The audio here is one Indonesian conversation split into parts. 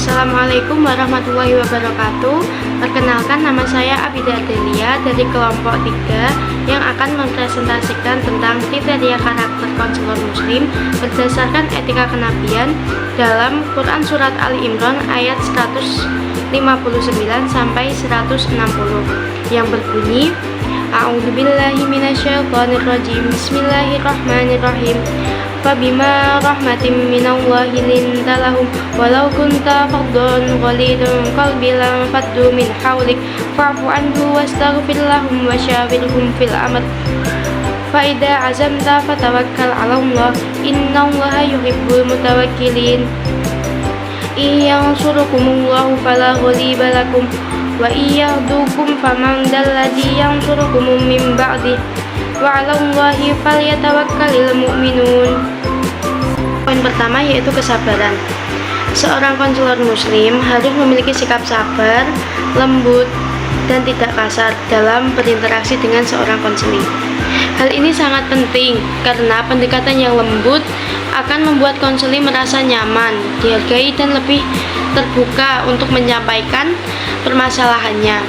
Assalamualaikum warahmatullahi wabarakatuh. Perkenalkan, nama saya Abida Adelia dari kelompok 3 yang akan mempresentasikan tentang kriteria karakter konselor muslim berdasarkan etika kenabian dalam Quran Surat Ali Imran ayat 159 sampai 160 yang berbunyi, A'udzubillahi minasyaitonirrajim, Bismillahirrahmanirrahim. Fabima rahmatin minallahi linta lahum walau kunta faddan ghalidul qalbi lam faddu min hawlik fa'fu anhu wastaghfir lahum wasyawirhum fil amr fa idza azamta fatawakkal 'ala Allah innallaha yuhibbul mutawakkilin. Iyansurukumullahu fala ghaliba lakum wa iyahdukum faman dalladhi yansurukum min ba'di wa 'alallahi falyatawakkalul mu'minun. Poin pertama yaitu kesabaran. Seorang konselor muslim harus memiliki sikap sabar, lembut, dan tidak kasar dalam berinteraksi dengan seorang konseling. Hal ini sangat penting karena pendekatan yang lembut akan membuat konseling merasa nyaman, dihargai, dan lebih terbuka untuk menyampaikan permasalahannya.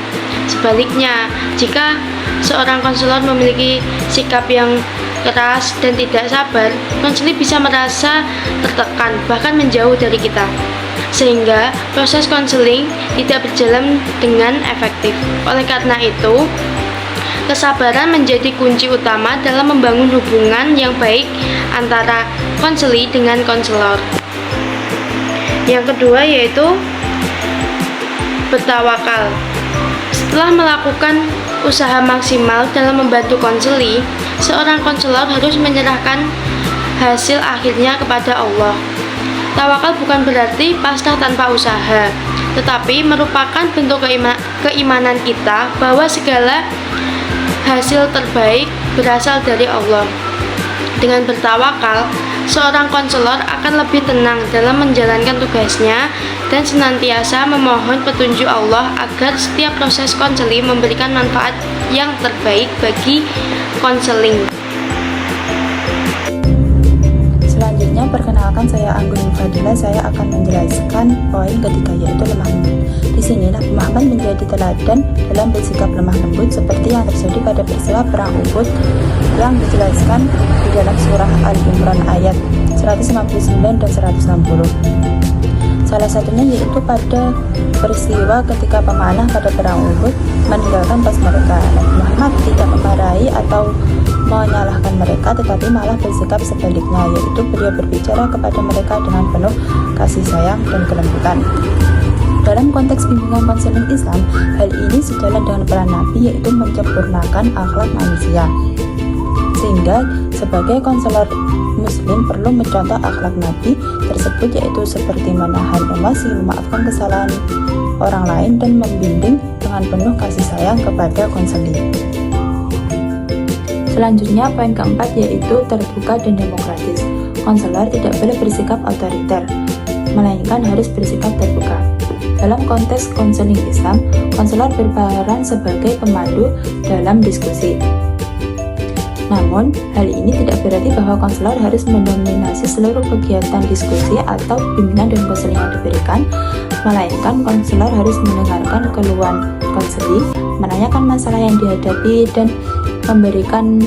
Sebaliknya, jika seorang konselor memiliki sikap yang keras dan tidak sabar, konseling bisa merasa tertekan, bahkan menjauh dari kita, sehingga proses konseling tidak berjalan dengan efektif. Oleh karena itu, kesabaran menjadi kunci utama dalam membangun hubungan yang baik antara konseling dengan konselor. Yang kedua yaitu bertawakal. Setelah melakukan usaha maksimal dalam membantu konseling, seorang konselor harus menyerahkan hasil akhirnya kepada Allah. Tawakal bukan berarti pasrah tanpa usaha, tetapi merupakan bentuk keimanan kita bahwa segala hasil terbaik berasal dari Allah. Dengan bertawakal, seorang konselor akan lebih tenang dalam menjalankan tugasnya dan senantiasa memohon petunjuk Allah agar setiap proses konseling memberikan manfaat yang terbaik bagi konseling. Selanjutnya, perkenalkan, saya Anggun Fadila. Saya akan menjelaskan poin ketiga yaitu lemah lembut. Di sini Nabi Muhammad menjadi teladan dalam bersikap lemah lembut seperti yang terjadi pada peristiwa perang Uhud yang dijelaskan di dalam surah Al-Imran ayat 159 dan 160. Salah satunya yaitu pada peristiwa ketika pemanah pada perang Uhud meninggalkan pos mereka. Nabi Muhammad tidak memarahi atau menyalahkan mereka, tetapi malah bersikap sebaliknya, yaitu beliau berbicara kepada mereka dengan penuh kasih sayang dan kelembutan. Dalam konteks bimbingan konseling Islam, hal ini sejalan dengan peran Nabi, yaitu menyempurnakan akhlak manusia. Sehingga sebagai konselor muslim perlu mencontoh akhlak Nabi tersebut, yaitu seperti menahan emosi, memaafkan kesalahan orang lain, dan membimbing dengan penuh kasih sayang kepada konseling. Selanjutnya, poin keempat yaitu terbuka dan demokratis. Konselor tidak boleh bersikap otoriter, melainkan harus bersikap terbuka. Dalam konteks konseling Islam, konselor berperan sebagai pemandu dalam diskusi. Namun, hal ini tidak berarti bahwa konselor harus mendominasi seluruh kegiatan diskusi atau bimbingan dan konseling yang diberikan, melainkan konselor harus mendengarkan keluhan konseling, menanyakan masalah yang dihadapi, dan memberikan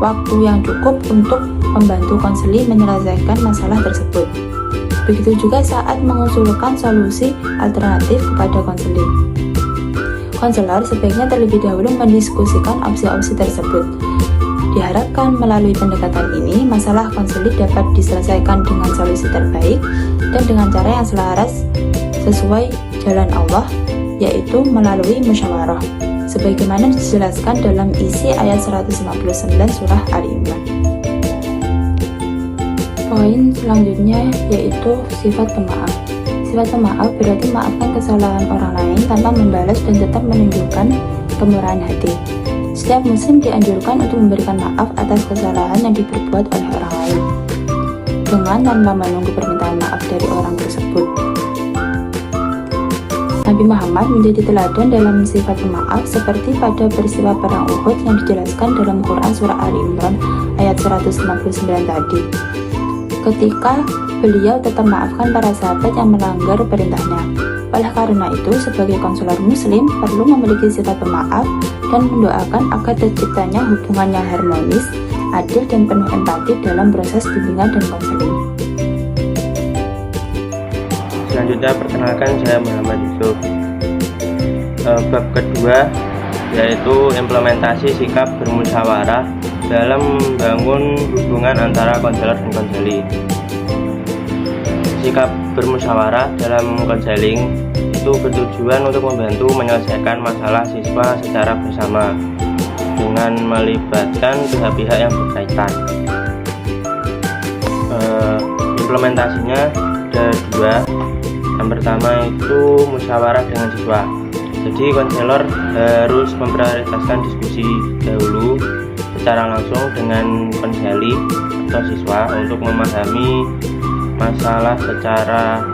waktu yang cukup untuk membantu konseling menyelesaikan masalah tersebut. Begitu juga saat mengusulkan solusi alternatif kepada konseling. Konselor sebaiknya terlebih dahulu mendiskusikan opsi-opsi tersebut. Diharapkan melalui pendekatan ini, masalah konseling dapat diselesaikan dengan solusi terbaik dan dengan cara yang selaras sesuai jalan Allah, yaitu melalui musyawarah, sebagaimana dijelaskan dalam isi ayat 159 surah Ali Imran. Poin selanjutnya yaitu sifat pemaaf. Sifat pemaaf berarti maafkan kesalahan orang lain tanpa membalas dan tetap menunjukkan kemurahan hati. Setiap muslim dianjurkan untuk memberikan maaf atas kesalahan yang diperbuat oleh orang lain, dengan tanpa menunggu permintaan maaf dari orang tersebut. Nabi Muhammad menjadi teladan dalam sifat pemaaf seperti pada peristiwa perang Uhud yang dijelaskan dalam Quran Surah Ali Imran ayat 159 tadi. Ketika beliau tetap maafkan para sahabat yang melanggar perintahnya. Oleh karena itu, sebagai konselor muslim perlu memiliki sifat pemaaf dan mendoakan agar terciptanya hubungan yang harmonis, adil dan penuh empati dalam proses bimbingan dan konseling. Selanjutnya perkenalkan, saya Muhammad Yusuf. Bab kedua yaitu implementasi sikap bermusyawarah dalam membangun hubungan antara konselor dan konseli. Sikap bermusyawarah dalam konseling itu bertujuan untuk membantu menyelesaikan masalah siswa secara bersama dengan melibatkan pihak-pihak yang berkaitan. Implementasinya ada dua. Yang pertama itu musyawarah dengan siswa. Jadi konselor harus memprioritaskan diskusi dahulu secara langsung dengan konseli atau siswa untuk memahami masalah secara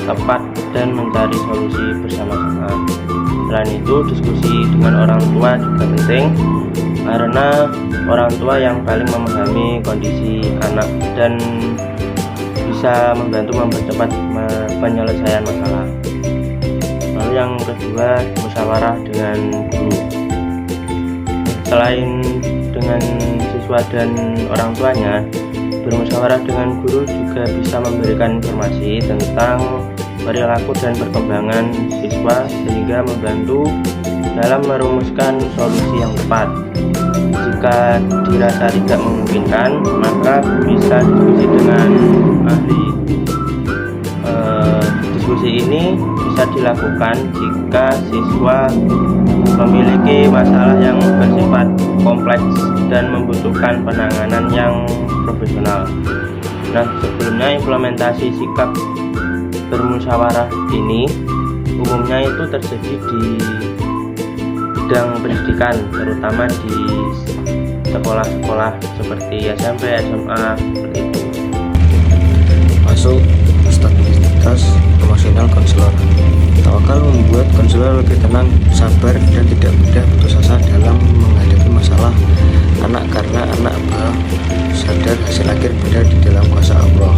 tepat dan mencari solusi bersama-sama. Selain itu, diskusi dengan orang tua juga penting karena orang tua yang paling memahami kondisi anak dan bisa membantu mempercepat penyelesaian masalah. Lalu yang kedua, musyawarah dengan guru. Selain dengan siswa dan orang tuanya, bermusyawarah dengan guru juga bisa memberikan informasi tentang perilaku dan perkembangan siswa sehingga membantu dalam merumuskan solusi yang tepat. Jika dirasa tidak memungkinkan, maka bisa diskusi dengan ahli. Diskusi ini bisa dilakukan jika siswa memiliki masalah yang bersifat kompleks dan membutuhkan penanganan yang profesional. Nah, sebelumnya implementasi sikap bermusyawarah ini umumnya itu terjadi di bidang pendidikan, terutama di sekolah-sekolah seperti SMP, SMA, seperti itu. Masuk stabilitas emosional konselor. Tawakal membuat konselor lebih tenang, sabar, dan tidak mudah putus asa dalam menghadapi masalah anak karena anak sadar hasil akhir berada di dalam kuasa Allah.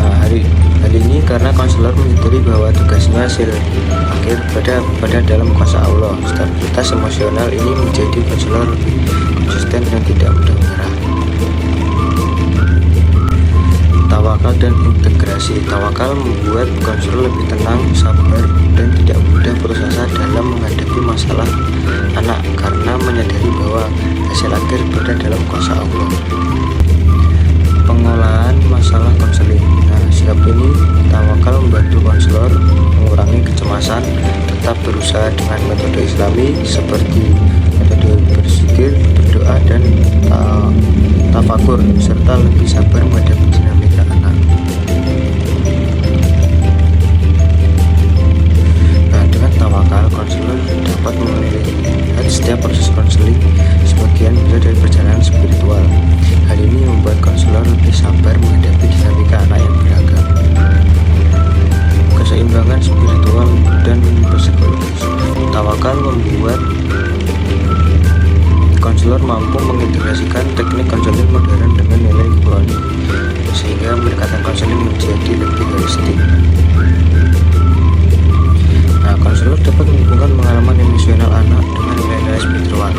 Nah, hari ini karena konselor menyadari bahwa tugasnya hasil akhir berada dalam kuasa Allah, stabilitas emosional ini menjadi konselor lebih konsisten dan tidak mudah menyerah. Tawakal dan integrasi. Tawakal membuat konselor lebih tenang, sabar, dan tidak mudah putus asa dalam menghadapi masalah anak karena menyadari bahwa hasil akhir berada dalam kuasa Allah. Pengolahan masalah konseling. Nah, sikap ini tawakal membantu konselor mengurangi kecemasan, tetap berusaha dengan metode Islami seperti metode berzikir, berdoa, dan tafakur, serta lebih sabar menghadapi dinamika anak. Nah, dengan tawakal, konselor dapat melihat setiap proses konseling sebagian besar dari perjalanan spiritual. Hal ini membuat konselor lebih sabar menghadapi dinamika anak yang beragam. Keseimbangan spiritual dan psikologis. Tawakal membuat konselor mampu mengintegrasikan teknik konseling modern dengan nilai Qurani sehingga pendekatan konseling menjadi lebih holistik. Nah, konselor dapat menghubungkan pengalaman emosional anak dengan nilai-nilai spiritual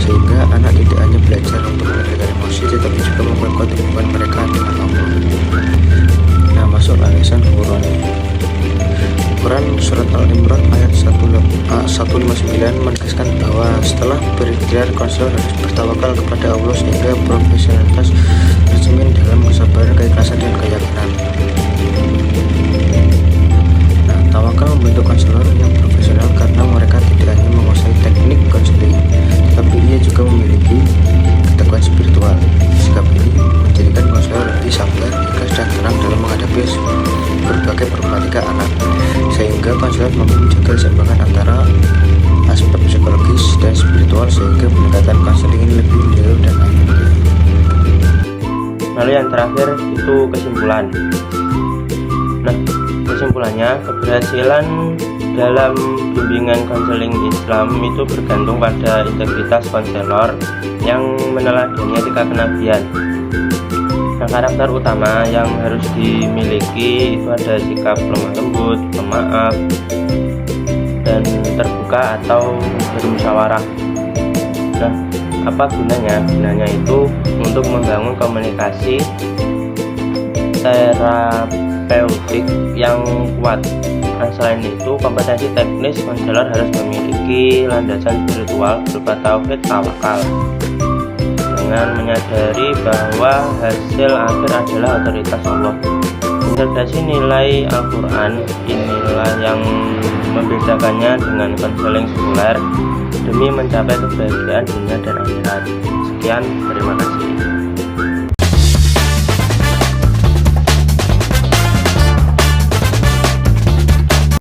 sehingga anak tidak hanya belajar untuk mengendalikan emosi tetapi juga memperkuat hubungan mereka dengan Allah. Nah, masuk landasan Qurani. Quran Surat Al-Imran ayat 159 menegaskan bahwa setelah berikhtiar konselor harus bertawakal kepada Allah sehingga profesionalitas tercermin dalam kesabaran, keikhlasan, dan keyakinan. Nah, tawakal membentuk konselor yang profesional karena mereka tidak hanya menguasai teknik konseling, tetapi ia juga memiliki keteguhan spiritual. Sikap ini menjadikan konselor lebih sabar, ikhlas, dan tenang dalam menghadapi berbagai problematika anak, sehingga konselor mampu menjaga keseimbangan antara aspek psikologis dan spiritual sehingga pendekatan konseling ini lebih menyeluruh dan efektif. Lalu yang terakhir itu kesimpulan. Nah, kesimpulannya, keberhasilan dalam bimbingan konseling Islam itu bergantung pada integritas konselor yang meneladani etika kenabian. Nah, karakter utama yang harus dimiliki itu ada sikap lemah lembut, pemaaf, dan terbuka atau bermusyawarah. Nah, apa gunanya? Gunanya itu untuk membangun komunikasi terapeutik yang kuat. Nah, selain itu, kompetensi teknis konselor harus memiliki landasan spiritual berupa tauhid tawakal, dengan menyadari bahwa hasil akhir adalah otoritas Allah. Integrasi nilai Al-Quran inilah yang membedakannya dengan konseling sekuler demi mencapai kebahagiaan dunia dan akhirat. Sekian, terima kasih.